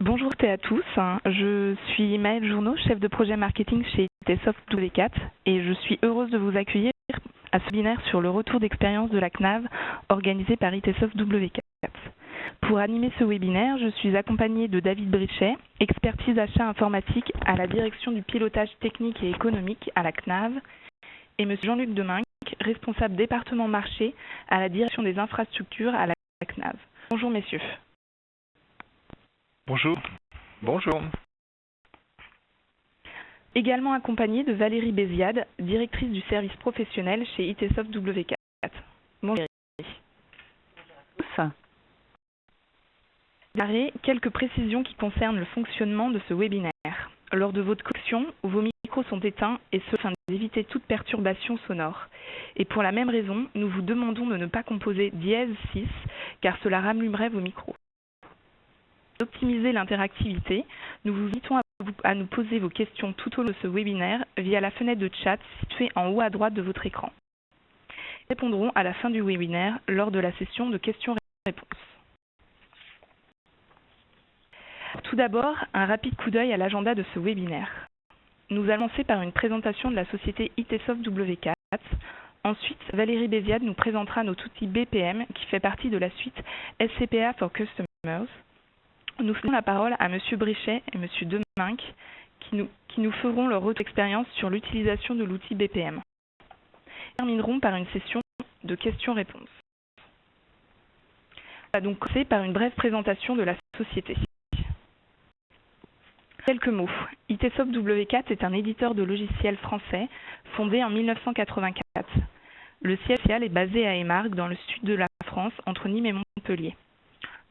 Bonjour à tous, je suis Maëlle Journeau, chef de projet marketing chez ITsoft W4 et je suis heureuse de vous accueillir à ce webinaire sur le retour d'expérience de la CNAV organisé par ITsoft W4. Pour animer ce webinaire, je suis accompagnée de David Brichet, expertise achat informatique à la direction du pilotage technique et économique à la CNAV, et M. Jean-Luc Deminck, responsable département marché à la direction des infrastructures à la CNAV. Bonjour messieurs. Bonjour. Bonjour. Également accompagnée de Valérie Béziade, directrice du service professionnel chez ITsoft W4. Bonjour Valérie. Tous. Quelques précisions qui concernent le fonctionnement de ce webinaire. Lors de votre connexion, vos micros sont éteints et ce afin d'éviter toute perturbation sonore. Et pour la même raison, nous vous demandons de ne pas composer /6 car cela rallumerait vos micros. Pour optimiser l'interactivité, nous vous invitons à nous poser vos questions tout au long de ce webinaire via la fenêtre de chat située en haut à droite de votre écran. Nous répondrons à la fin du webinaire lors de la session de questions-réponses. Tout d'abord, un rapide coup d'œil à l'agenda de ce webinaire. Nous allons commencer par une présentation de la société ITsoft W4. Ensuite, Valérie Béziade nous présentera notre outil BPM qui fait partie de la suite SCPA for Customers. Nous ferons la parole à M. Brichet et M. Deminck qui nous feront leur retour d'expérience sur l'utilisation de l'outil BPM. Nous terminerons par une session de questions-réponses. On va donc commencer par une brève présentation de la société. Quelques mots. ITsoft W4 est un éditeur de logiciels français fondé en 1984. Le siège social est basé à Émargues dans le sud de la France entre Nîmes et Montpellier.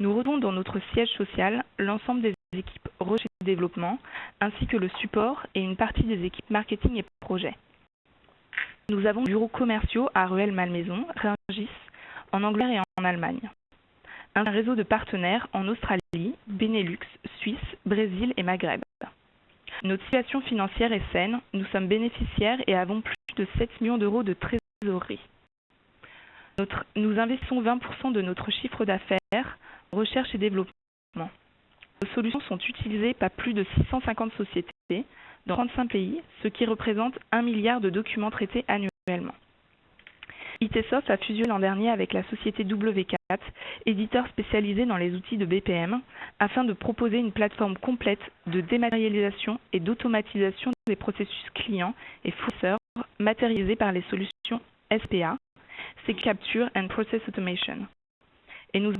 Nous retrouvons dans notre siège social l'ensemble des équipes recherche et développement, ainsi que le support et une partie des équipes marketing et projet. Nous avons des bureaux commerciaux à Rueil-Malmaison, Rungis, en Angleterre et en Allemagne. Un réseau de partenaires en Australie, Benelux, Suisse, Brésil et Maghreb. Notre situation financière est saine, nous sommes bénéficiaires et avons plus de 7 millions d'euros de trésorerie. Nous investissons 20% de notre chiffre d'affaires recherche et développement. Nos solutions sont utilisées par plus de 650 sociétés dans 35 pays, ce qui représente 1 milliard de documents traités annuellement. ITsoft a fusionné l'an dernier avec la société W4, éditeur spécialisé dans les outils de BPM, afin de proposer une plateforme complète de dématérialisation et d'automatisation des processus clients et fournisseurs matérialisés par les solutions SPA, c'est Capture and Process Automation. Et nous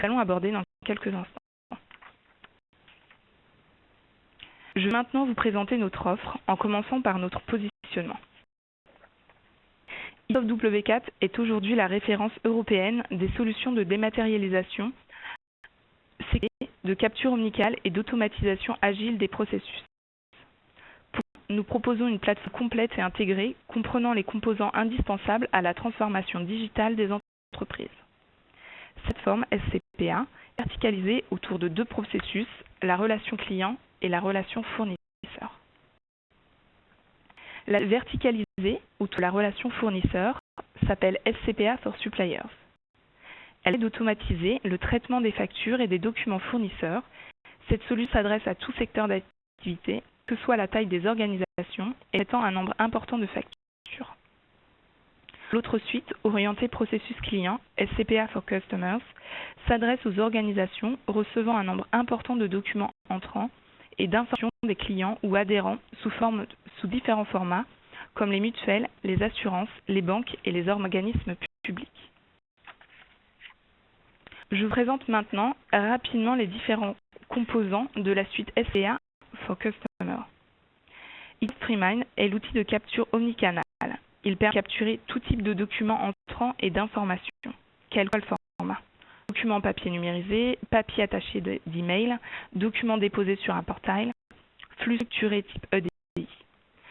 allons aborder dans quelques instants. Je vais maintenant vous présenter notre offre en commençant par notre positionnement. ITsoft W4 est aujourd'hui la référence européenne des solutions de dématérialisation, de capture omnicale et d'automatisation agile des processus. Nous proposons une plateforme complète et intégrée comprenant les composants indispensables à la transformation digitale des entreprises. Cette forme SCPA est verticalisée autour de deux processus, la relation client et la relation fournisseur. La verticalisée autour de la relation fournisseur s'appelle SCPA for Suppliers. Elle aide d'automatiser le traitement des factures et des documents fournisseurs. Cette solution s'adresse à tout secteur d'activité, que ce soit la taille des organisations et traitant un nombre important de factures. L'autre suite, orientée processus client, SCPA for Customers, s'adresse aux organisations recevant un nombre important de documents entrants et d'informations des clients ou adhérents sous différents formats, comme les mutuelles, les assurances, les banques et les organismes publics. Je vous présente maintenant rapidement les différents composants de la suite SCPA for Customers. Streamline est l'outil de capture omnicanal. Il permet de capturer tout type de documents entrants et d'informations, quel que soit le format. Documents papier numérisé, papier attaché d'email, documents déposés sur un portail, flux structuré type EDI.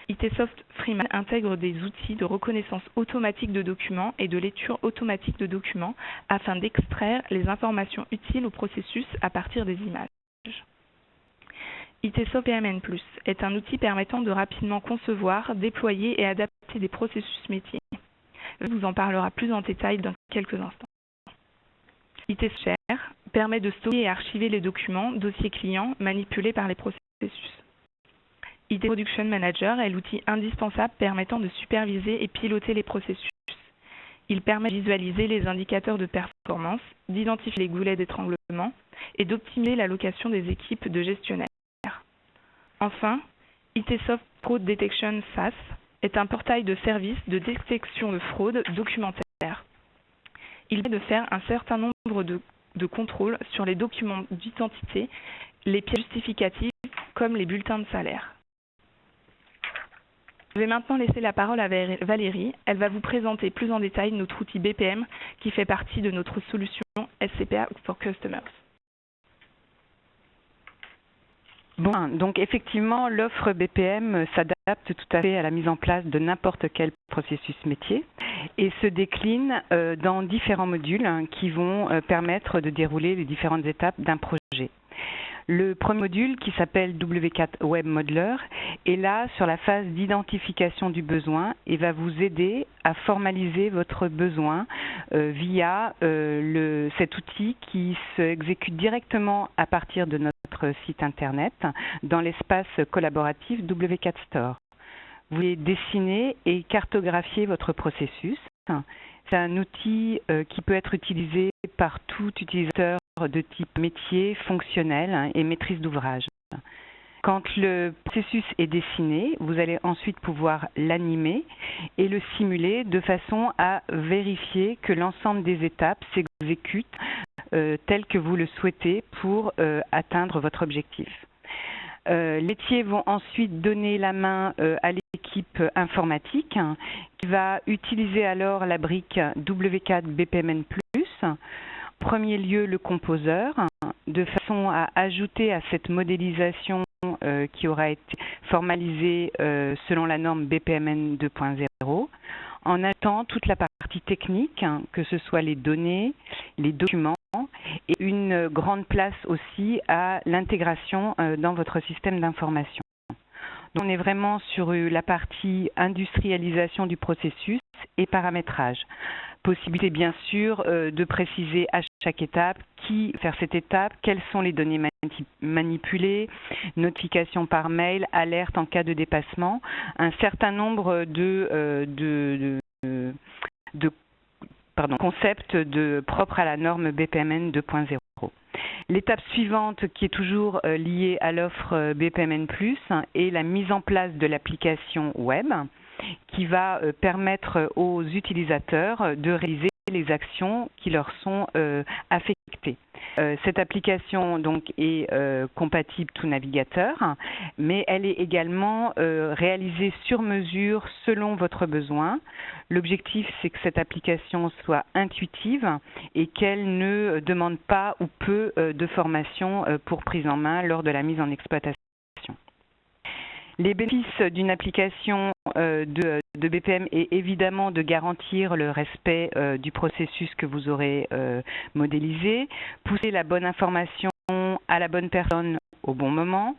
ITsoft Streamline intègre des outils de reconnaissance automatique de documents et de lecture automatique de documents afin d'extraire les informations utiles au processus à partir des images. ITsoft PMN+ est un outil permettant de rapidement concevoir, déployer et adapter des processus métiers. On vous en parlera plus en détail dans quelques instants. ITShare permet de stocker et archiver les documents, dossiers clients manipulés par les processus. IT Production Manager est l'outil indispensable permettant de superviser et piloter les processus. Il permet de visualiser les indicateurs de performance, d'identifier les goulets d'étranglement et d'optimiser l'allocation des équipes de gestionnaires. Enfin, ITsoft Fraud Detection SaaS est un portail de services de détection de fraude documentaire. Il permet de faire un certain nombre de contrôles sur les documents d'identité, les pièces justificatives comme les bulletins de salaire. Je vais maintenant laisser la parole à Valérie. Elle va vous présenter plus en détail notre outil BPM qui fait partie de notre solution SCPA for Customers. Bon, donc effectivement, l'offre BPM s'adapte tout à fait à la mise en place de n'importe quel processus métier et se décline dans différents modules qui vont permettre de dérouler les différentes étapes d'un projet. Le premier module, qui s'appelle W4 Web Modeler, est là sur la phase d'identification du besoin et va vous aider à formaliser votre besoin via cet outil qui s'exécute directement à partir de notre site internet dans l'espace collaboratif W4 Store. Vous allez dessiner et cartographier votre processus. C'est un outil qui peut être utilisé par tout utilisateur de type métier, fonctionnel et maîtrise d'ouvrage. Quand le processus est dessiné, vous allez ensuite pouvoir l'animer et le simuler de façon à vérifier que l'ensemble des étapes s'exécutent tel que vous le souhaitez pour atteindre votre objectif. Les métiers vont ensuite donner la main à l'équipe informatique qui va utiliser alors la brique W4 BPMN+. En premier lieu, le composeur, de façon à ajouter à cette modélisation qui aura été formalisée selon la norme BPMN 2.0, en ajoutant toute la partie technique, que ce soit les données, les documents, et une grande place aussi à l'intégration dans votre système d'information. Donc, on est vraiment sur la partie industrialisation du processus et paramétrage. Possibilité bien sûr de préciser à chaque étape qui faire cette étape, quelles sont les données manipulées, notification par mail, alerte en cas de dépassement, un certain nombre de concepts propres à la norme BPMN 2.0. L'étape suivante, qui est toujours liée à l'offre BPMN+, est la mise en place de l'application web, qui va permettre aux utilisateurs de réaliser les actions qui leur sont affectées. Cette application donc est compatible tout navigateur, mais elle est également réalisée sur mesure selon votre besoin. L'objectif, c'est que cette application soit intuitive et qu'elle ne demande pas ou peu de formation pour prise en main lors de la mise en exploitation. Les bénéfices d'une application de BPM est évidemment de garantir le respect du processus que vous aurez modélisé, pousser la bonne information à la bonne personne au bon moment,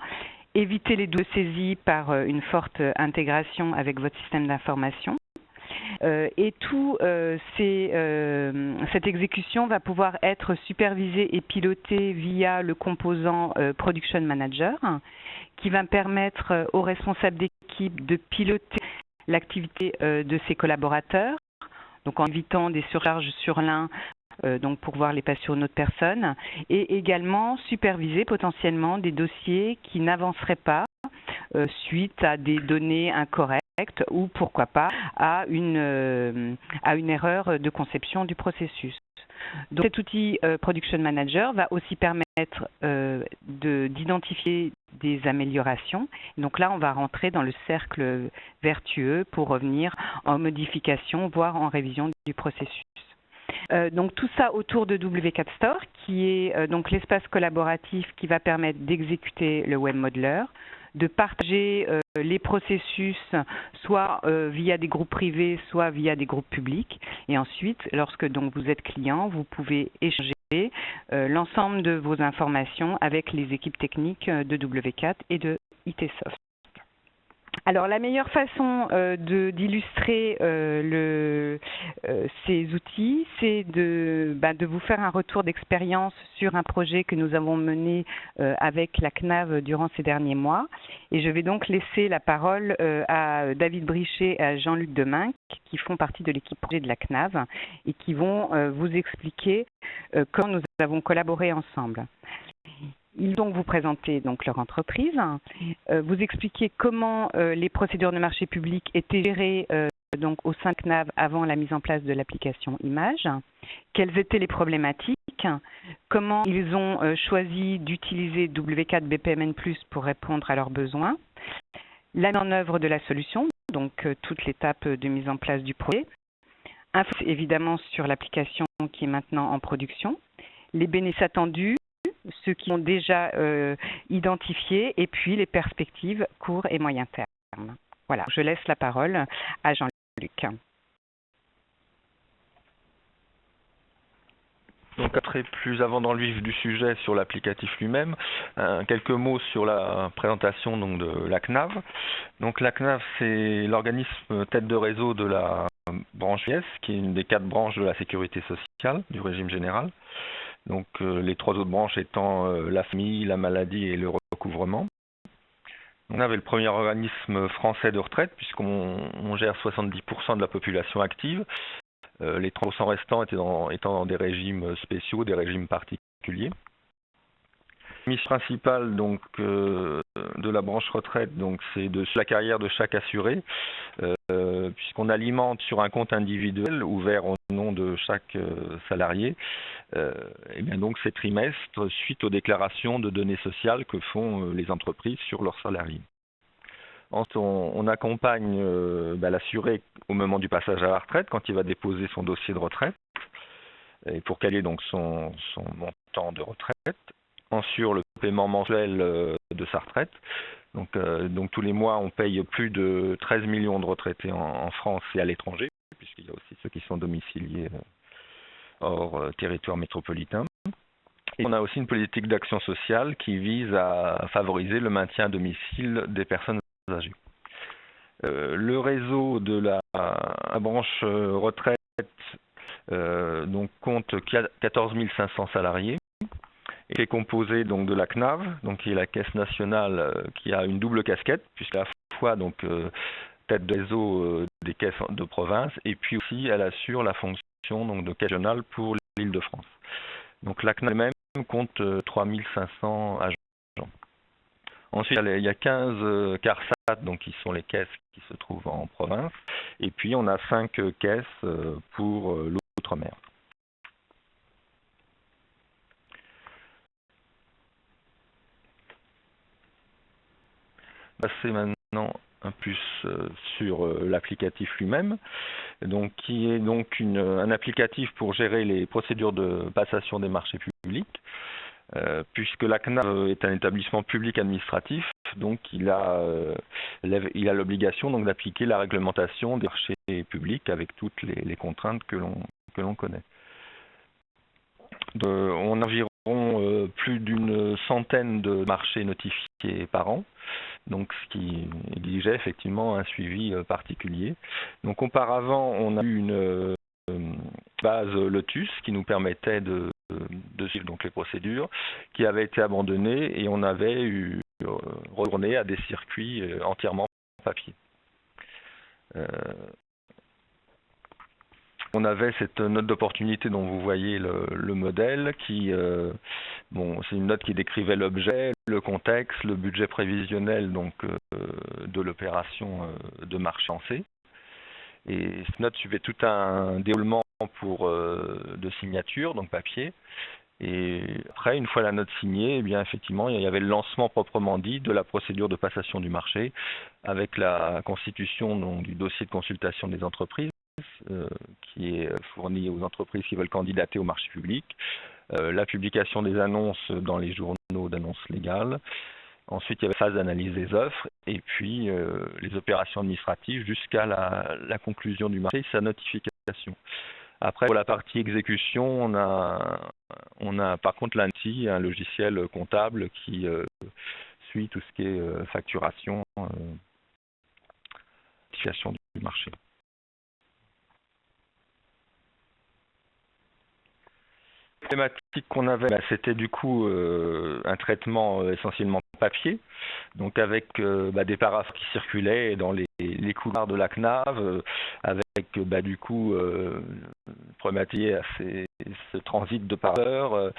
éviter les doubles saisies par une forte intégration avec votre système d'information. Et cette exécution va pouvoir être supervisée et pilotée via le composant Production Manager, qui va permettre aux responsables d'équipe de piloter l'activité de ses collaborateurs, donc en évitant des surcharges sur l'un donc pour pouvoir les passer sur une autre personne, et également superviser potentiellement des dossiers qui n'avanceraient pas suite à des données incorrectes ou pourquoi pas à une erreur de conception du processus. Donc cet outil Production Manager va aussi permettre d'identifier des améliorations. Donc là, on va rentrer dans le cercle vertueux pour revenir en modification, voire en révision du processus. Donc tout ça autour de W4 Store, qui est donc l'espace collaboratif qui va permettre d'exécuter le Web Modeler, de partager les processus soit via des groupes privés, soit via des groupes publics. Et ensuite, lorsque donc vous êtes client, vous pouvez échanger l'ensemble de vos informations avec les équipes techniques de W4 et de ITsoft. Alors, la meilleure façon d'illustrer ces outils, c'est de vous faire un retour d'expérience sur un projet que nous avons mené avec la CNAV durant ces derniers mois. Et je vais donc laisser la parole à David Brichet et à Jean-Luc Deminck, qui font partie de l'équipe projet de la CNAV et qui vont vous expliquer comment nous avons collaboré ensemble. Ils vont donc vous présenter donc leur entreprise, vous expliquer comment les procédures de marché public étaient gérées donc au sein de CNAV avant la mise en place de l'application Image, quelles étaient les problématiques, comment ils ont choisi d'utiliser W4 BPMN+ pour répondre à leurs besoins, la mise en œuvre de la solution, donc toute l'étape de mise en place du projet, évidemment sur l'application qui est maintenant en production, les bénéfices attendus, ceux qui ont déjà identifiés, et puis les perspectives court et moyen terme. Voilà, je laisse la parole à Jean-Luc. Donc, après, plus avant dans le vif du sujet sur l'applicatif lui-même, quelques mots sur la présentation donc, de la CNAV. Donc, la CNAV, c'est l'organisme tête de réseau de la branche vieillesse, qui est une des 4 branches de la sécurité sociale du régime général. Donc, les 3 autres branches étant la famille, la maladie et le recouvrement. On avait le premier organisme français de retraite, puisqu'on gère 70% de la population active. Les 30% restants étant dans des régimes spéciaux, des régimes particuliers. La mission principale donc, de la branche retraite, c'est de la carrière de chaque assuré, puisqu'on alimente sur un compte individuel ouvert au nom de chaque salarié, et bien donc ces trimestres suite aux déclarations de données sociales que font les entreprises sur leurs salariés. Ensuite, on accompagne l'assuré au moment du passage à la retraite, quand il va déposer son dossier de retraite, et pour caler donc son montant de retraite. Ensuite, le paiement mensuel de sa retraite. Donc tous les mois, on paye plus de 13 millions de retraités en France et à l'étranger, puisqu'il y a aussi ceux qui sont domiciliés hors territoire métropolitain. Et on a aussi une politique d'action sociale qui vise à favoriser le maintien à domicile des personnes âgées. Le réseau de la branche retraite donc compte 14 500 salariés et est composé donc de la CNAV, donc qui est la Caisse nationale qui a une double casquette, puisqu'à la fois donc tête de réseau des caisses de province, et puis aussi elle assure la fonction donc de caisse régionale pour l'Île-de-France. Donc la CNAV même compte 3 500 agents. Ensuite, il y a 15 CARSAT, donc qui sont les caisses qui se trouvent en province, et puis on a 5 caisses pour l'outre-mer. C'est maintenant un plus sur l'applicatif lui-même, donc qui est donc un applicatif pour gérer les procédures de passation des marchés publics, puisque la CNAV est un établissement public administratif, donc il a l'obligation donc d'appliquer la réglementation des marchés publics avec toutes les contraintes que l'on connaît. On a environ plus d'une centaine de marchés notifiés par an, donc ce qui exigeait effectivement un suivi particulier. Donc auparavant, on a eu une base Lotus qui nous permettait de suivre donc les procédures, qui avait été abandonnée et on avait retourné à des circuits entièrement papier. On avait cette note d'opportunité dont vous voyez le modèle qui, c'est une note qui décrivait l'objet, le contexte, le budget prévisionnel donc, de l'opération de marché lancée. Et cette note suivait tout un déroulement de signature, donc papier. Et après, une fois la note signée, eh bien, effectivement, il y avait le lancement proprement dit de la procédure de passation du marché avec la constitution donc, du dossier de consultation des entreprises qui est fourni aux entreprises qui veulent candidater au marché public, la publication des annonces dans les journaux d'annonces légales. Ensuite, il y avait la phase d'analyse des offres et puis les opérations administratives jusqu'à la conclusion du marché et sa notification. Après, pour la partie exécution, on a par contre l'ANSI, un logiciel comptable qui suit tout ce qui est facturation certification du marché. La thématique qu'on avait, c'était du coup un traitement essentiellement papier, donc avec des paraphres qui circulaient dans les couloirs de la CNAV, avec du coup problématique à ce transit de parapheurs.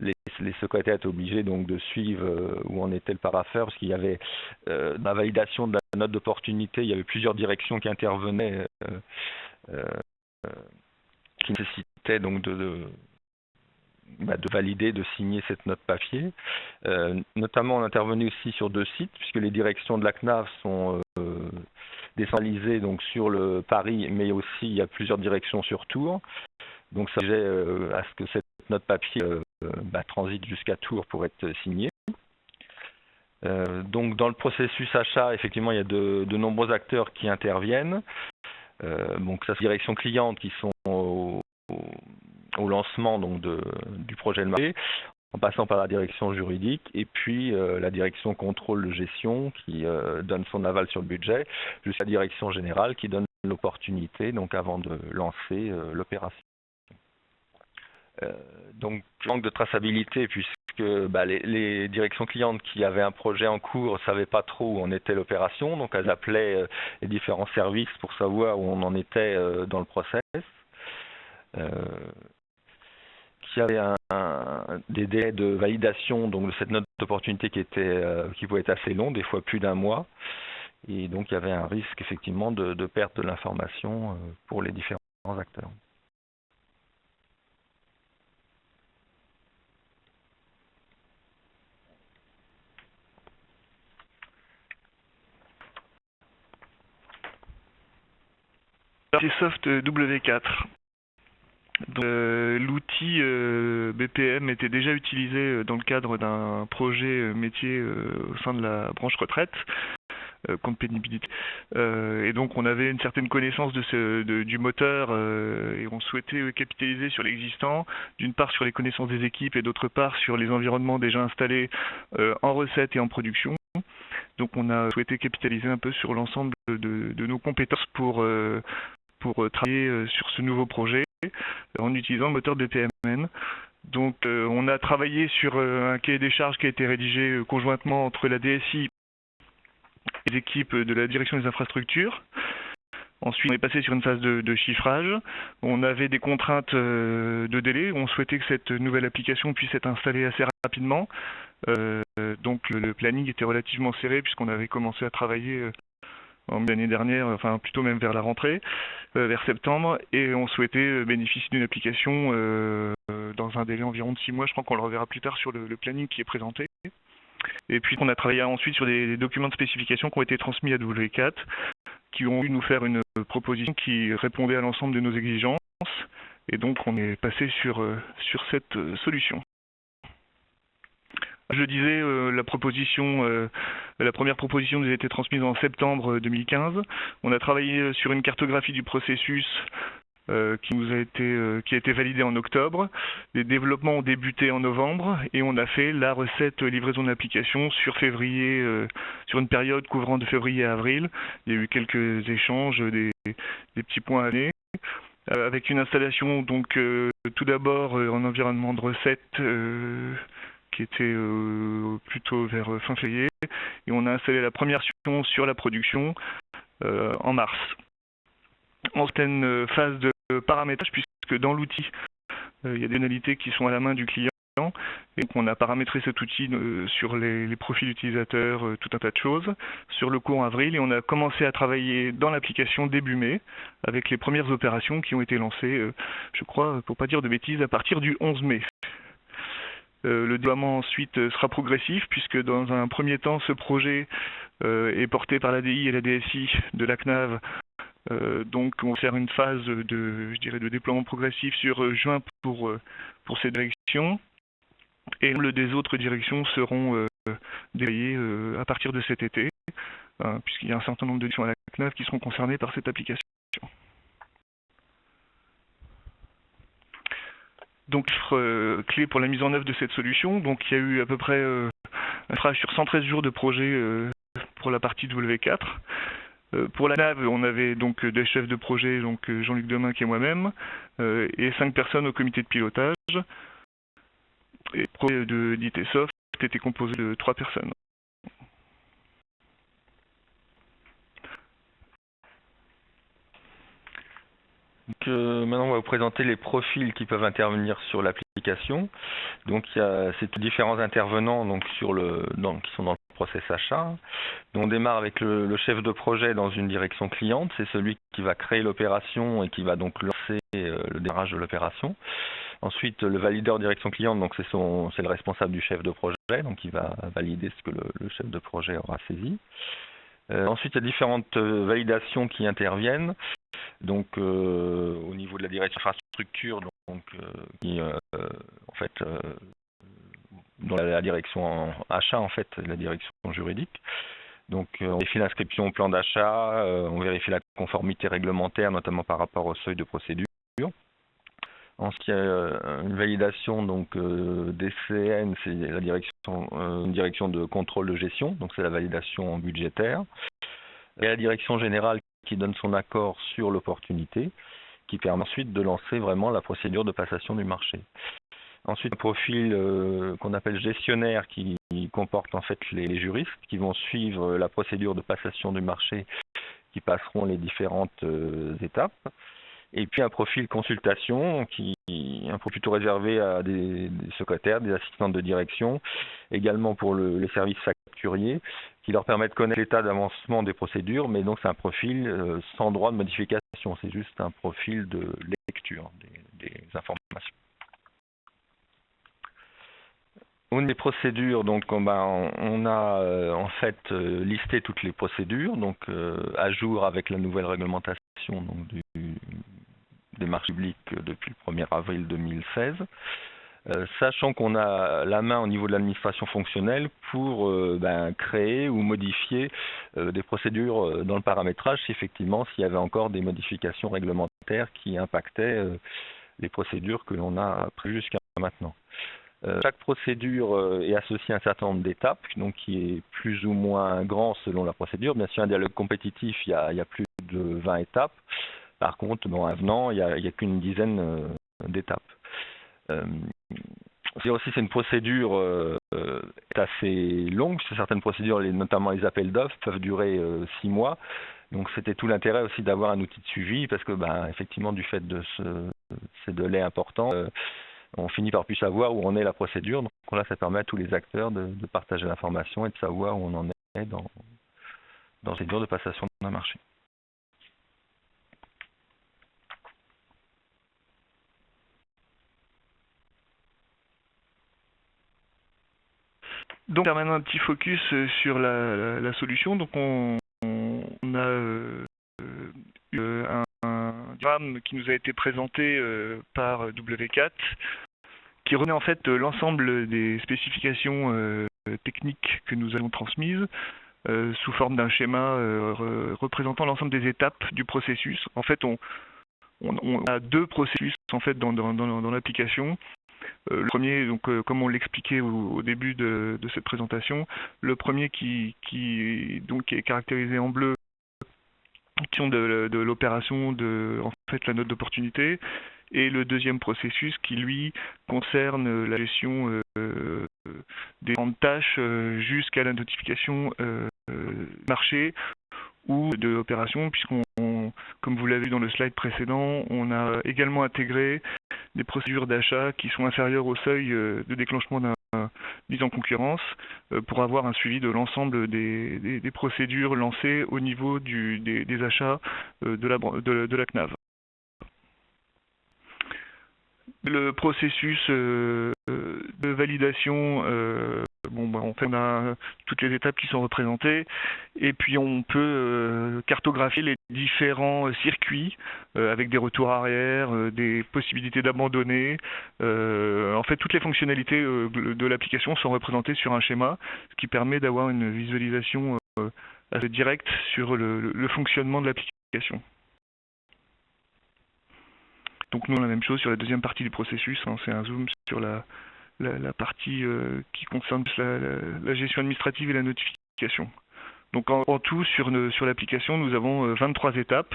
Les secrétaires étaient obligés donc de suivre où en était le parapheur, parce qu'il y avait dans la validation de la note d'opportunité, il y avait plusieurs directions qui intervenaient, qui nécessitaient donc de valider, de signer cette note papier. Notamment, on intervenait aussi sur 2 sites, puisque les directions de la CNAV sont décentralisées donc sur le Paris, mais aussi il y a plusieurs directions sur Tours. Donc ça s'agit à ce que cette note papier transite jusqu'à Tours pour être signée. Donc dans le processus achat, effectivement, il y a de nombreux acteurs qui interviennent. Donc ça, c'est les directions clientes qui sont au lancement donc du projet de marché, en passant par la direction juridique et puis la direction contrôle de gestion qui donne son aval sur le budget, jusqu'à la direction générale qui donne l'opportunité donc avant de lancer l'opération. Donc manque de traçabilité puisque les directions clientes qui avaient un projet en cours ne savaient pas trop où en était l'opération, donc elles appelaient les différents services pour savoir où on en était dans le process. Il y avait des délais de validation donc de cette note d'opportunité qui pouvait être assez long, des fois plus d'1 mois, et donc il y avait un risque effectivement de perte de l'information pour les différents acteurs. Soft W4. L'outil BPM était déjà utilisé dans le cadre d'un projet métier au sein de la branche retraite, compte pénibilité. Et donc on avait une certaine connaissance du moteur et on souhaitait capitaliser sur l'existant, d'une part sur les connaissances des équipes et d'autre part sur les environnements déjà installés en recette et en production. Donc on a souhaité capitaliser un peu sur l'ensemble de nos compétences pour travailler sur ce nouveau projet en utilisant le moteur BPMN. Donc on a travaillé sur un cahier des charges qui a été rédigé conjointement entre la DSI et les équipes de la direction des infrastructures. Ensuite, on est passé sur une phase de chiffrage. On avait des contraintes de délai. On souhaitait que cette nouvelle application puisse être installée assez rapidement. Donc le planning était relativement serré puisqu'on avait commencé à travailler l'année dernière, enfin plutôt même vers la rentrée, vers septembre, et on souhaitait bénéficier d'une application dans un délai environ de 6 mois. Je crois qu'on le reverra plus tard sur le planning qui est présenté. Et puis on a travaillé ensuite sur des documents de spécification qui ont été transmis à W4, qui ont dû nous faire une proposition qui répondait à l'ensemble de nos exigences, et donc on est passé sur cette solution. Je disais, la première proposition nous a été transmise en septembre 2015. On a travaillé sur une cartographie du processus qui a été validée en octobre. Les développements ont débuté en novembre et on a fait la recette livraison d'application sur février, sur une période couvrant de février à avril. Il y a eu quelques échanges, des petits points à aller. Avec une installation donc tout d'abord en environnement de recette qui était plutôt vers fin février, et on a installé la première version sur la production en mars. En certaine phase de paramétrage, puisque dans l'outil, il y a des fonctionnalités qui sont à la main du client, et donc on a paramétré cet outil sur les profils utilisateurs, tout un tas de choses, sur le courant avril, et on a commencé à travailler dans l'application début mai, avec les premières opérations qui ont été lancées, je crois, pour pas dire de bêtises, à partir du 11 mai. Le déploiement ensuite sera progressif puisque dans un premier temps ce projet est porté par l'ADI et la DSI de la CNAV. Donc on va faire une phase de déploiement progressif sur juin pour ces directions, et des autres directions seront déployées à partir de cet été, puisqu'il y a un certain nombre de directions à la CNAV qui seront concernées par cette application. Donc, clé pour la mise en œuvre de cette solution. Donc, il y a eu à peu près un chiffrage sur 113 jours de projet pour la partie W4. Pour la NAV, on avait donc des chefs de projet, donc Jean-Luc Deminck et moi-même, et 5 personnes au comité de pilotage. Et le projet d'ITsoft était composé de 3 personnes. Donc, maintenant, on va vous présenter les profils qui peuvent intervenir sur l'application. Donc, il y a ces différents intervenants donc, qui sont dans le process achat. Donc, on démarre avec le chef de projet dans une direction cliente. C'est celui qui va créer l'opération et qui va donc lancer le démarrage de l'opération. Ensuite, le valideur direction cliente, donc c'est le responsable du chef de projet, donc il va valider ce que le chef de projet aura saisi. Ensuite, il y a différentes validations qui interviennent. Donc, au niveau de la direction infrastructure, dans la direction achat, en fait, la direction juridique. Donc, on vérifie l'inscription au plan d'achat, on vérifie la conformité réglementaire, notamment par rapport au seuil de procédure. Ensuite, il y a une validation donc DCN, c'est une direction de contrôle de gestion, donc c'est la validation budgétaire. Et la direction générale qui donne son accord sur l'opportunité, qui permet ensuite de lancer vraiment la procédure de passation du marché. Ensuite, un profil qu'on appelle gestionnaire qui comporte en fait les juristes qui vont suivre la procédure de passation du marché, qui passeront les différentes étapes. Et puis un profil consultation, un peu plutôt réservé à des secrétaires, des assistantes de direction, également pour les services facturiers, qui leur permet de connaître l'état d'avancement des procédures, mais donc c'est un profil sans droit de modification, c'est juste un profil de lecture des informations. Au niveau des procédures, donc on a en fait listé toutes les procédures, donc à jour avec la nouvelle réglementation donc, des marchés publics depuis le 1er avril 2016, sachant qu'on a la main au niveau de l'administration fonctionnelle pour créer ou modifier des procédures dans le paramétrage, si effectivement s'il y avait encore des modifications réglementaires qui impactaient les procédures que l'on a prévues jusqu'à maintenant. Chaque procédure est associée à un certain nombre d'étapes, donc qui est plus ou moins grand selon la procédure. Bien sûr, un dialogue compétitif, il y a plus de 20 étapes. Par contre, dans un avenant, il n'y a qu'une dizaine d'étapes. C'est une procédure assez longue, parce que certaines procédures, notamment les appels d'offres, peuvent durer 6 mois. Donc c'était tout l'intérêt aussi d'avoir un outil de suivi, parce que effectivement, du fait de ces délais importants, on finit par plus savoir où en est la procédure. Donc là, ça permet à tous les acteurs de partager l'information et de savoir où on en est dans la procédure de passation d'un marché. Donc, on a maintenant un petit focus sur la solution. Donc, on a un diagramme qui nous a été présenté par W4, qui remet en fait l'ensemble des spécifications techniques que nous avons transmises sous forme d'un schéma représentant l'ensemble des étapes du processus. En fait, on a 2 processus en fait dans l'application. Le premier, donc, comme on l'expliquait au début de cette présentation, le premier qui est caractérisé en bleu, qui sont de l'opération en fait la note d'opportunité, et le deuxième processus qui lui concerne la gestion des grandes tâches jusqu'à la notification marché ou de l'opération, puisqu'on, comme vous l'avez vu dans le slide précédent, on a également intégré des procédures d'achat qui sont inférieures au seuil de déclenchement d'une mise en concurrence pour avoir un suivi de l'ensemble des procédures lancées au niveau des achats de la CNAV. Le processus de validation, on a toutes les étapes qui sont représentées, et puis on peut cartographier les différents circuits avec des retours arrière, des possibilités d'abandonner. En fait, toutes les fonctionnalités de l'application sont représentées sur un schéma, ce qui permet d'avoir une visualisation assez directe sur le fonctionnement de l'application. Donc nous, on a la même chose sur la deuxième partie du processus, c'est un zoom sur la partie qui concerne la gestion administrative et la notification. Donc en tout, sur l'application, nous avons 23 étapes.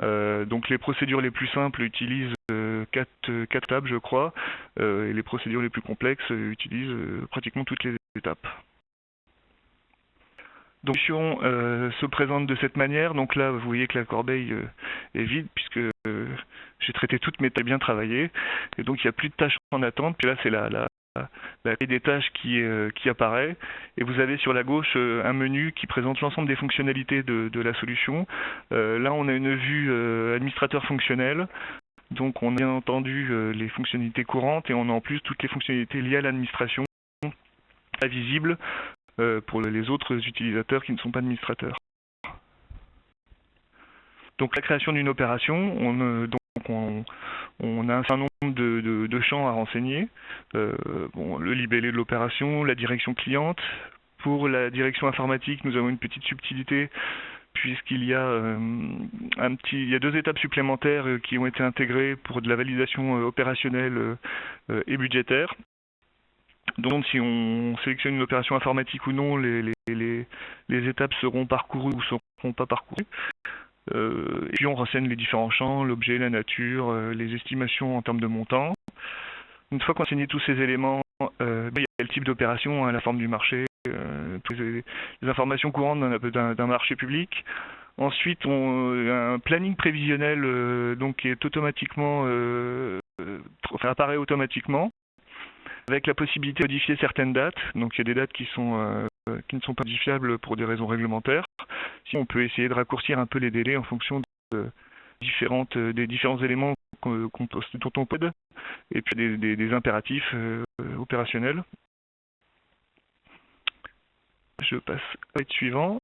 Donc les procédures les plus simples utilisent 4 étapes, je crois, et les procédures les plus complexes utilisent pratiquement toutes les étapes. Donc la solution se présente de cette manière. Donc là, vous voyez que la corbeille est vide puisque j'ai traité toutes mes tâches bien travaillées. Et donc il n'y a plus de tâches en attente. Puis là, c'est la grille des tâches qui apparaît. Et vous avez sur la gauche un menu qui présente l'ensemble des fonctionnalités de la solution. Là, on a une vue administrateur fonctionnel. Donc on a bien entendu les fonctionnalités courantes et on a en plus toutes les fonctionnalités liées à l'administration visibles pour les autres utilisateurs qui ne sont pas administrateurs. Donc la création d'une opération, on a un certain nombre de champs à renseigner. Le libellé de l'opération, la direction cliente. Pour la direction informatique, nous avons une petite subtilité puisqu'il y a il y a 2 étapes supplémentaires qui ont été intégrées pour de la validation opérationnelle et budgétaire. Donc si on sélectionne une opération informatique ou non, les étapes seront parcourues ou ne seront pas parcourues. Et puis on renseigne les différents champs, l'objet, la nature, les estimations en termes de montant. Une fois qu'on a renseigné tous ces éléments, il y a le type d'opération, la forme du marché, toutes les informations courantes d'un marché public. Ensuite, un planning prévisionnel qui est automatiquement apparaît automatiquement, avec la possibilité de modifier certaines dates. Donc il y a des dates qui ne sont pas modifiables pour des raisons réglementaires. Si on peut essayer de raccourcir un peu les délais en fonction des différents éléments dont on code, et puis des impératifs opérationnels. Je passe au slide suivant.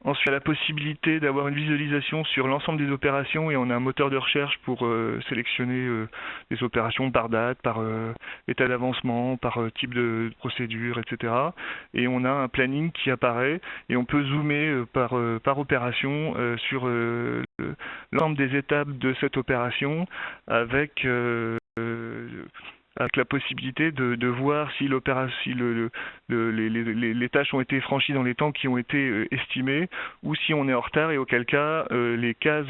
Ensuite, il y a la possibilité d'avoir une visualisation sur l'ensemble des opérations et on a un moteur de recherche pour sélectionner les opérations par date, par état d'avancement, par type de procédure, etc. Et on a un planning qui apparaît et on peut zoomer par opération sur l'ensemble des étapes de cette opération avec la possibilité de voir si les tâches ont été franchies dans les temps qui ont été estimés ou si on est en retard et auquel cas les cases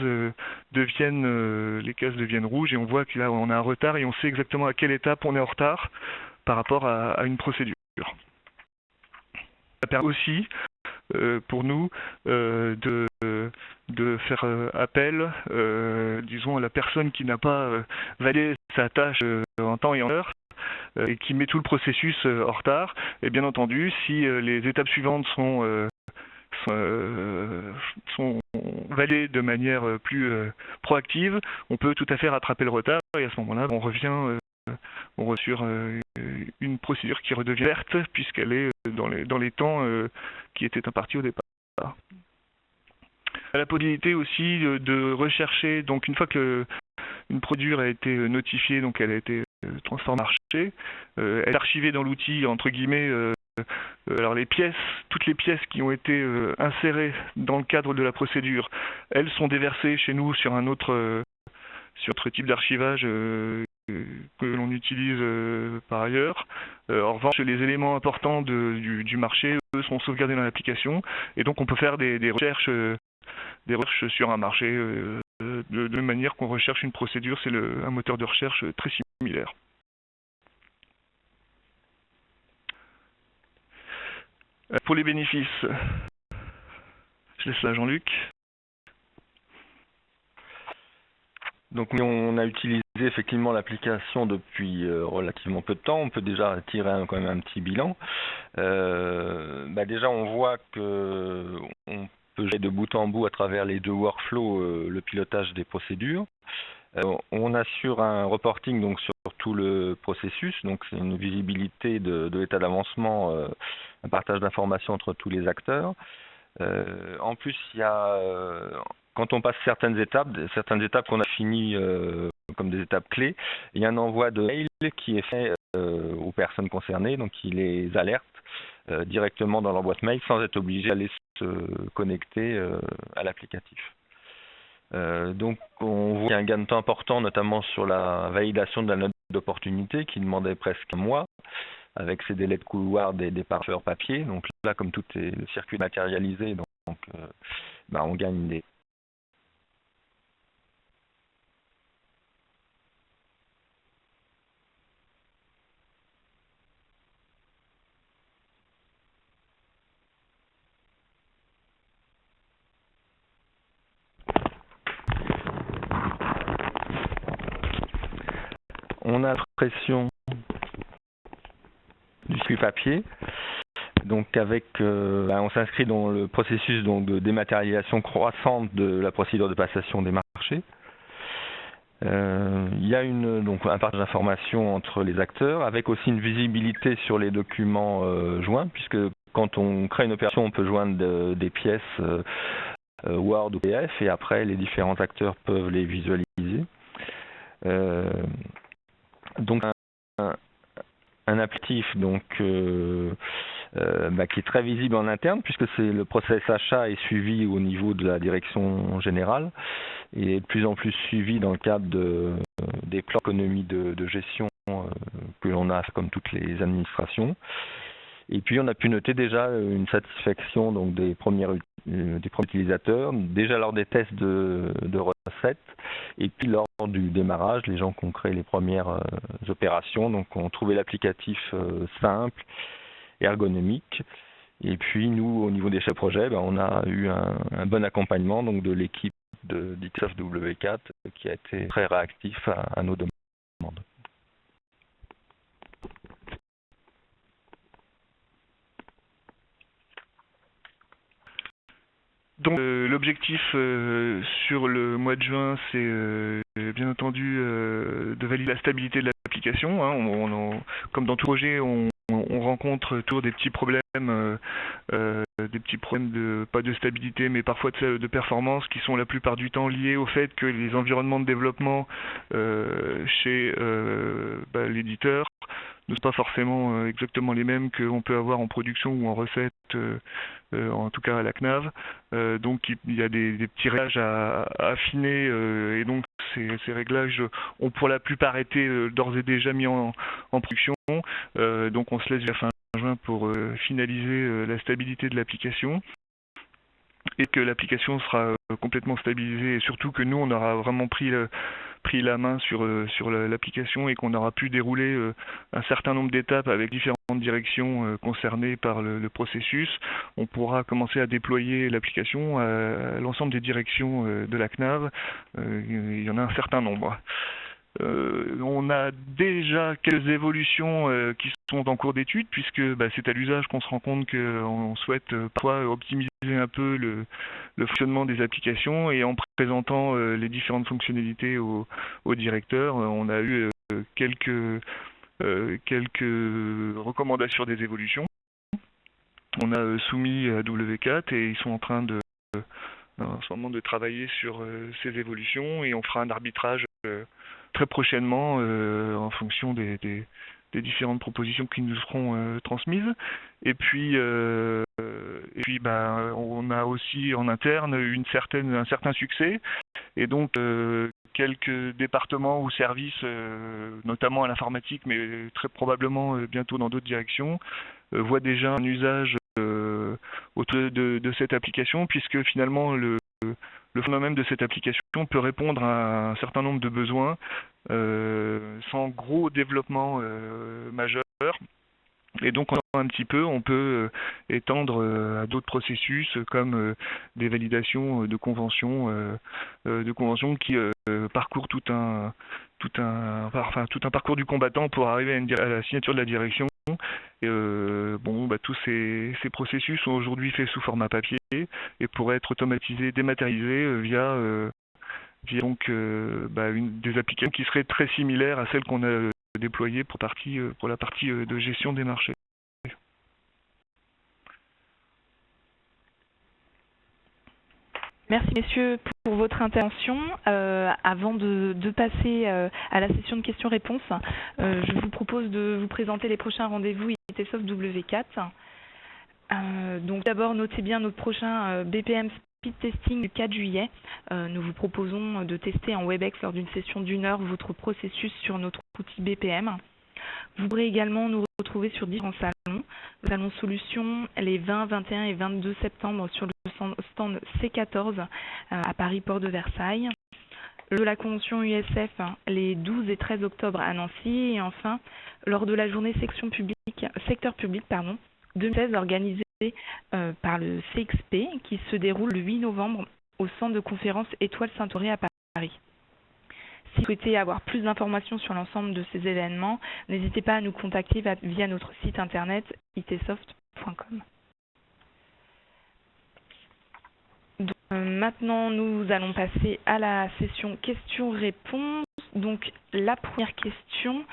deviennent rouges et on voit que là on a un retard et on sait exactement à quelle étape on est en retard par rapport à une procédure. Ça permet aussi pour nous de faire appel, disons, à la personne qui n'a pas validé sa tâche en temps et en heure et qui met tout le processus en retard. Et bien entendu, si les étapes suivantes sont validées de manière plus proactive, on peut tout à fait rattraper le retard et à ce moment-là, on revient sur une procédure qui redevient verte puisqu'elle est dans les temps qui étaient impartis au départ. La possibilité aussi de rechercher, donc une fois que une procédure a été notifiée, donc elle a été transformée en marché, elle est archivée dans l'outil, entre guillemets, alors toutes les pièces qui ont été insérées dans le cadre de la procédure, elles sont déversées chez nous sur un autre type d'archivage que l'on utilise par ailleurs. En revanche, les éléments importants du marché, eux, sont sauvegardés dans l'application et donc on peut faire des recherches sur un marché de manière qu'on recherche une procédure. C'est un moteur de recherche très similaire. Pour les bénéfices, je laisse là Jean-Luc. Donc on a utilisé effectivement l'application depuis relativement peu de temps. On peut déjà tirer quand même un petit bilan. Déjà on voit que on peut gérer de bout en bout à travers les 2 workflows le pilotage des procédures. On assure un reporting donc sur tout le processus, donc c'est une visibilité de l'état d'avancement, un partage d'informations entre tous les acteurs. En plus, il y a quand on passe certaines étapes qu'on a finies comme des étapes clés, il y a un envoi de mail qui est fait aux personnes concernées, donc il les alerte directement dans leur boîte mail sans être obligé d'aller se connecter à l'applicatif. Donc on voit qu'il y a un gain de temps important, notamment sur la validation de la note d'opportunité qui demandait presque un mois, avec ces délais de couloir des parfeurs papier. Donc là, comme tout est le circuit matérialisé, on gagne des... On a la pression du circuit papier. Donc on s'inscrit dans le processus de dématérialisation croissante de la procédure de passation des marchés. Il y a un partage d'informations entre les acteurs, avec aussi une visibilité sur les documents joints, puisque quand on crée une opération, on peut joindre des pièces Word ou PDF, et après les différents acteurs peuvent les visualiser. Donc un applicatif qui est très visible en interne, puisque le process achat est suivi au niveau de la direction générale et est de plus en plus suivi dans le cadre des plans d'économie de gestion que l'on a comme toutes les administrations. Et puis on a pu noter déjà une satisfaction des premiers utilisateurs, déjà lors des tests de recettes, et puis lors du démarrage, les gens qui ont créé les premières opérations, donc ont trouvé l'applicatif simple, ergonomique. Et puis nous, au niveau des chefs de projet, on a eu un bon accompagnement de l'équipe d'Xsoft W4 qui a été très réactif à nos demandes. Donc l'objectif sur le mois de juin, c'est bien entendu de valider la stabilité de l'application. Comme dans tout projet, on rencontre toujours des petits problèmes, pas de stabilité, mais parfois de performance, qui sont la plupart du temps liés au fait que les environnements de développement chez l'éditeur ne sont pas forcément exactement les mêmes qu'on peut avoir en production ou en recette, en tout cas à la CNAV. Donc il y a des petits réglages à affiner, et donc ces réglages ont pour la plupart été d'ores et déjà mis en production. Donc on se laisse vers fin juin pour finaliser la stabilité de l'application, et que l'application sera complètement stabilisée, et surtout que nous on aura vraiment pris la main sur l'application, et qu'on aura pu dérouler un certain nombre d'étapes avec différentes directions concernées par le processus. On pourra commencer à déployer l'application à l'ensemble des directions de la CNAV. Il y en a un certain nombre. On a déjà quelques évolutions qui sont en cours d'étude, puisque c'est à l'usage qu'on se rend compte qu'on souhaite parfois optimiser un peu le fonctionnement des applications, et en présentant les différentes fonctionnalités au directeur, on a eu quelques recommandations des évolutions. On a soumis à W4 et ils sont en train en ce moment de travailler sur ces évolutions, et on fera un arbitrage très prochainement en fonction des différentes propositions qui nous seront transmises. Et puis on a aussi en interne un certain succès, et donc quelques départements ou services, notamment à l'informatique, mais très probablement bientôt dans d'autres directions, voient déjà un usage autour de cette application, puisque finalement le fondement même de cette application peut répondre à un certain nombre de besoins sans gros développement majeur. Et donc un petit peu, on peut étendre à d'autres processus comme des validations de conventions qui parcourent tout un parcours du combattant pour arriver à la signature de la direction. Tous ces processus sont aujourd'hui faits sous format papier et pourraient être automatisés, dématérialisés via des applications qui seraient très similaires à celles qu'on a déployées pour la partie de gestion des marchés. Merci messieurs pour votre intervention. Avant de passer à la session de questions-réponses, je vous propose de vous présenter les prochains rendez-vous Itesoft W4. Donc d'abord, notez bien notre prochain BPM speed testing du 4 juillet. Nous vous proposons de tester en WebEx lors d'une session d'1 heure votre processus sur notre outil BPM. Vous pourrez également nous retrouver sur différents salons. Le salon Solutions les 20, 21 et 22 septembre sur le stand C14 à Paris Porte de Versailles. De la convention USF les 12 et 13 octobre à Nancy. Et enfin, lors de la journée secteur public 2016 organisée par le CXP qui se déroule le 8 novembre au centre de conférence Étoile Saint-Auré à Paris. Si vous souhaitez avoir plus d'informations sur l'ensemble de ces événements, n'hésitez pas à nous contacter via notre site internet itsoft.com. Maintenant, nous allons passer à la session questions-réponses. Donc, la première question,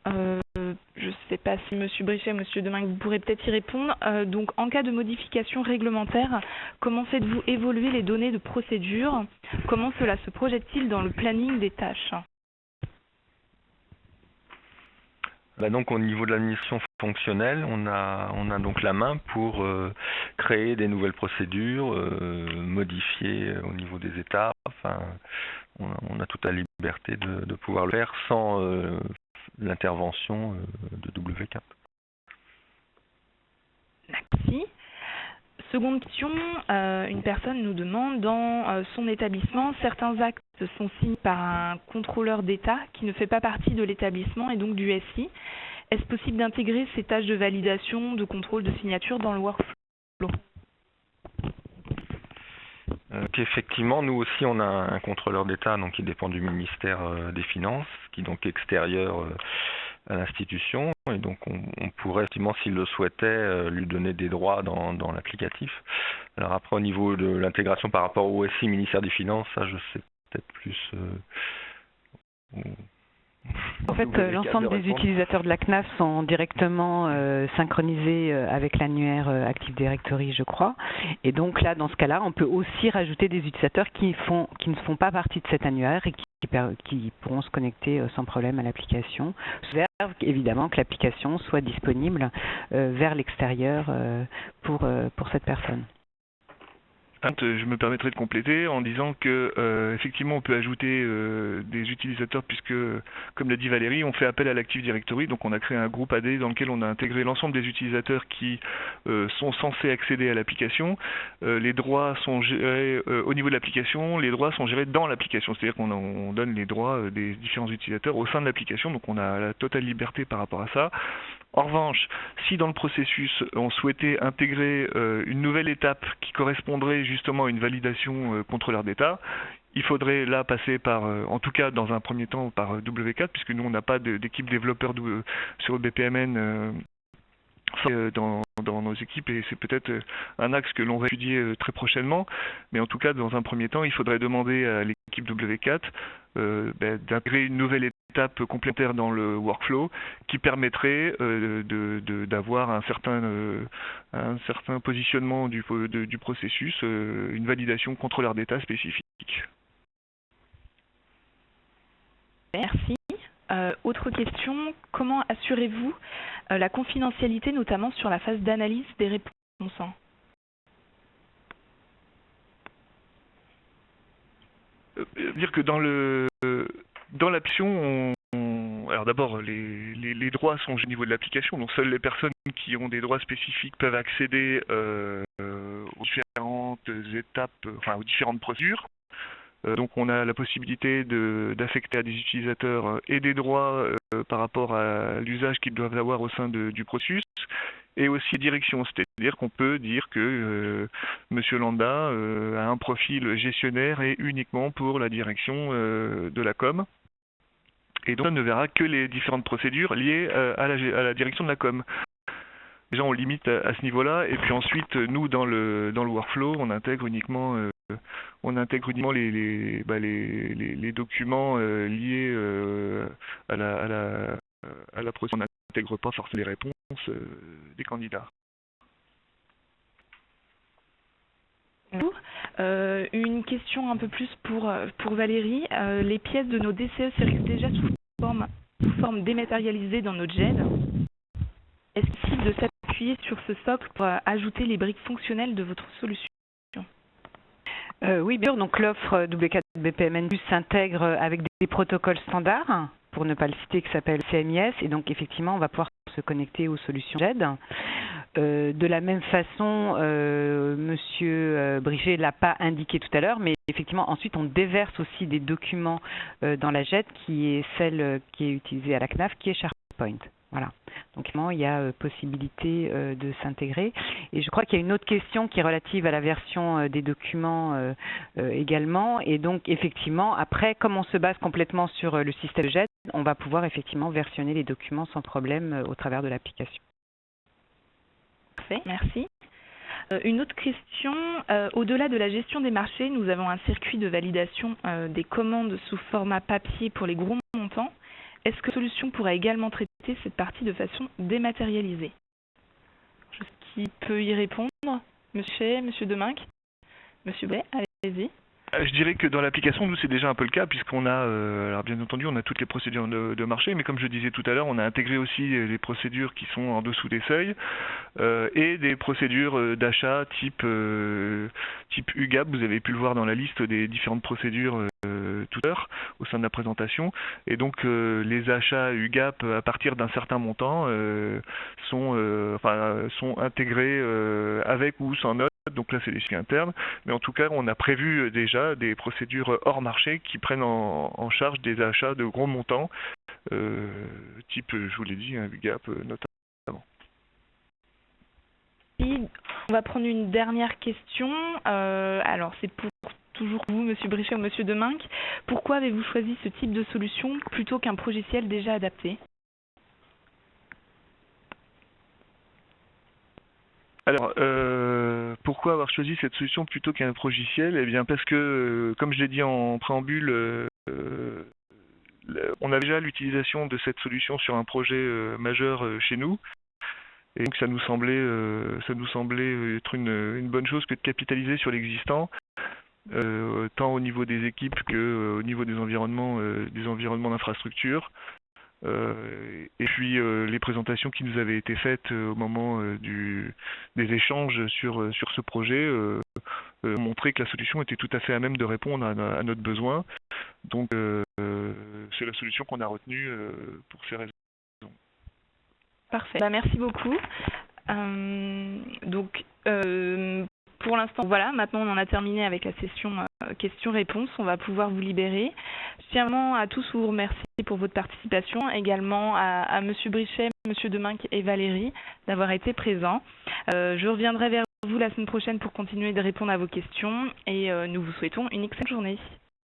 je ne sais pas si M. Brichet, M. Demingue, vous pourrez peut-être y répondre. Donc, en cas de modification réglementaire, comment faites-vous évoluer les données de procédure? Comment cela se projette-t-il dans le planning des tâches? Donc au niveau de l'administration fonctionnelle, on a donc la main pour créer des nouvelles procédures, modifier au niveau des étapes. Enfin, on a toute la liberté de pouvoir le faire sans l'intervention de W4. Merci. Seconde question, une personne nous demande, dans son établissement, certains actes sont signés par un contrôleur d'État qui ne fait pas partie de l'établissement et donc du SI. Est-ce possible d'intégrer ces tâches de validation, de contrôle de signature dans le workflow? Effectivement, nous aussi on a un contrôleur d'État donc qui dépend du ministère des Finances, qui est donc extérieur à l'institution, et donc on pourrait, effectivement, s'il le souhaitait, lui donner des droits dans l'applicatif. Alors après, au niveau de l'intégration par rapport au SI, ministère des Finances, ça je sais peut-être plus... En fait, l'ensemble des utilisateurs de la CNAF sont directement synchronisés avec l'annuaire Active Directory, je crois. Et donc là, dans ce cas-là, on peut aussi rajouter des utilisateurs qui ne font pas partie de cet annuaire et qui pourront se connecter sans problème à l'application, sous réserve évidemment que l'application soit disponible vers l'extérieur pour cette personne. Je me permettrai de compléter en disant que effectivement on peut ajouter des utilisateurs puisque, comme l'a dit Valérie, on fait appel à l'Active Directory, donc on a créé un groupe AD dans lequel on a intégré l'ensemble des utilisateurs qui sont censés accéder à l'application. Les droits sont gérés au niveau de l'application, les droits sont gérés dans l'application, c'est-à-dire qu'on donne les droits des différents utilisateurs au sein de l'application, donc on a la totale liberté par rapport à ça. En revanche, si dans le processus on souhaitait intégrer une nouvelle étape qui correspondrait justement à une validation contrôleur d'État, il faudrait là passer par, en tout cas dans un premier temps, par W4, puisque nous on n'a pas d'équipe développeur sur le BPMN dans nos équipes, et c'est peut-être un axe que l'on va étudier très prochainement, mais en tout cas dans un premier temps il faudrait demander à l'équipe W4 d'intégrer une nouvelle étape complémentaire dans le workflow qui permettrait d'avoir un certain positionnement du processus, une validation contrôleur d'État spécifique. Merci. Autre question, comment assurez-vous la confidentialité, notamment sur la phase d'analyse des réponses? Dire que dans l'application, alors d'abord les droits sont au niveau de l'application, donc seules les personnes qui ont des droits spécifiques peuvent accéder aux différentes étapes, enfin aux différentes procédures. Donc on a la possibilité d'affecter à des utilisateurs et des droits par rapport à l'usage qu'ils doivent avoir au sein du processus, et aussi direction, c'est-à-dire qu'on peut dire que Monsieur Landa a un profil gestionnaire et uniquement pour la direction de la com, et donc on ne verra que les différentes procédures liées à la direction de la com. Déjà on limite à ce niveau-là, et puis ensuite nous dans le workflow on intègre uniquement les documents liés à la procédure. On n'intègre pas forcément les réponses des candidats. Une question un peu plus pour Valérie. Les pièces de nos DCE circulent déjà sous forme dématérialisée dans notre GED. Est-ce possible de s'appuyer sur ce socle pour ajouter les briques fonctionnelles de votre solution? Oui, bien sûr. Donc l'offre W4 BPMN+ s'intègre avec des protocoles standards, pour ne pas le citer, qui s'appelle CMIS. Et donc effectivement, on va pouvoir se connecter aux solutions GED. De la même façon, Monsieur Brichet l'a pas indiqué tout à l'heure, mais effectivement, ensuite, on déverse aussi des documents dans la GED, qui est celle qui est utilisée à la CNAF, qui est SharePoint. Voilà. Donc, il y a possibilité de s'intégrer. Et je crois qu'il y a une autre question qui est relative à la version des documents également. Et donc, effectivement, après, comme on se base complètement sur le système GED, on va pouvoir effectivement versionner les documents sans problème au travers de l'application. Parfait, merci. Une autre question, au-delà de la gestion des marchés, nous avons un circuit de validation des commandes sous format papier pour les gros montants. Est-ce que la solution pourra également traiter cette partie de façon dématérialisée? Qui peut y répondre? Monsieur Deminck? Monsieur Blais, allez-y. Je dirais que dans l'application, nous, c'est déjà un peu le cas, puisqu'on a, alors bien entendu, on a toutes les procédures de marché, mais comme je disais tout à l'heure, on a intégré aussi les procédures qui sont en dessous des seuils, et des procédures d'achat type UGAP. Vous avez pu le voir dans la liste des différentes procédures tout à l'heure, au sein de la présentation. Et donc, les achats UGAP à partir d'un certain montant sont intégrés avec ou sans note. Donc là, c'est des chiffres internes. Mais en tout cas, on a prévu déjà des procédures hors marché qui prennent en charge des achats de gros montants, type, je vous l'ai dit, UGAP notamment. On va prendre une dernière question. Alors, c'est pour toujours vous, Monsieur Brichet ou Monsieur Deminck. Pourquoi avez-vous choisi ce type de solution plutôt qu'un logiciel déjà adapté? Alors, pourquoi avoir choisi cette solution plutôt qu'un logiciel? Eh bien, parce que, comme je l'ai dit en préambule, on a déjà l'utilisation de cette solution sur un projet majeur chez nous. Et donc, ça nous semblait être une bonne chose que de capitaliser sur l'existant, tant au niveau des équipes qu'au niveau des environnements d'infrastructure. Et puis les présentations qui nous avaient été faites au moment des échanges sur ce projet ont montré que la solution était tout à fait à même de répondre à notre besoin. Donc c'est la solution qu'on a retenue pour ces raisons. Parfait. Merci beaucoup. Pour l'instant, voilà, maintenant on en a terminé avec la session questions-réponses. On va pouvoir vous libérer. Je tiens à tous vous remercier pour votre participation, également à Monsieur Brichet, Monsieur Deminck et Valérie d'avoir été présents. Je reviendrai vers vous la semaine prochaine pour continuer de répondre à vos questions et nous vous souhaitons une excellente journée.